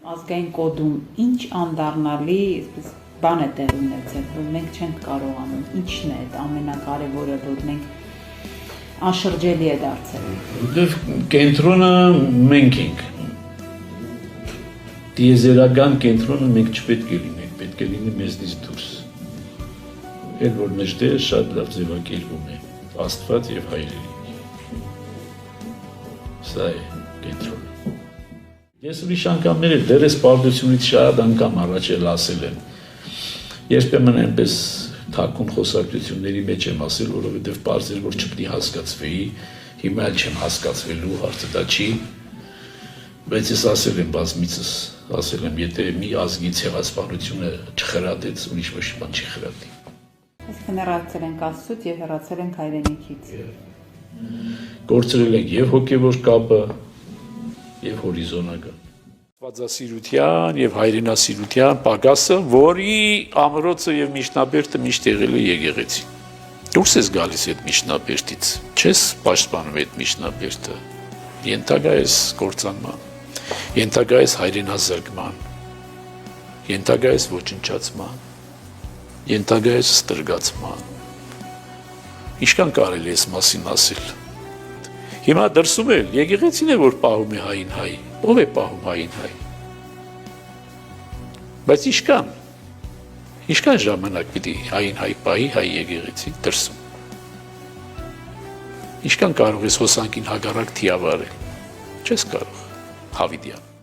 Ազգային կոդում ինչ անդառնալի բան է տեղ ունեցել, որ մենք չենք կարողանում, ինչն է այդ ամենակարևորը, որ մենք անշրջելի է դարձել։ Որտեվ կենտրոնը մենք ենք։ Տիեզերական կենտրոնը մենք չպետք է լինենք, պետք է լինի մեզնից դուրս։ Էլ որ մեջտեղը շատ լավ ձևակերպում է Աստված եւ Հայրենիք։ Սա է կենտրոնը։ Ես ուրիշ անգամներ էլ դեռ այս պարտությունից շատ անգամ առաջ էլ ասել եմ։ Երբեմն այնպես թաքուն խոսակցությունների մեջ եմ ասել, որովհետև պարզ էր, որ չպետք է հասկացվեի, հիմա էլ չեմ հասկացվելու, հարցը դա չի, բայց ես ասել եմ բազմիցս, ասել եմ, եթե մի ազգի ցեղասպանությունը չխրատեց, ուրիշ ոչ մի բան չի խրատի։ Այսինքն հեռացել ենք Աստծուց եւ հեռացել ենք հայրենիքից։ Կորցրել ենք եւ հոգեվոր կապը, եւ հորիզոնական։ Աստվածասիրության եւ հայրենասիրության պակասը, որի ամրոցը եւ միջնաբերդը միշտ եղել է եկեղեցին։ Դուրս ես գալիս այդ միջնաբերդից, չես պաշտպանում այդ միջնաբերդը։ Ենթակա ես կործանման, ենթակա ես հայրենազրկման, ենթակա ես ոչնչացման, ենթակա ես ստրգացման։ Ինչքան կարելի է այս մասին ասել։ Հիմա դրսում էլ եկեղեցին է, որ պահում է հային հայ, ով է պահում հային հայ։ Բայց ինչքան ժամանակ պիտի հային հայ պահի հայ եկեղեցի դրսում։ Ինչքան կարող ես հոսանքին հակառակ թիավարել։ Չես կարող, Հավիդյան։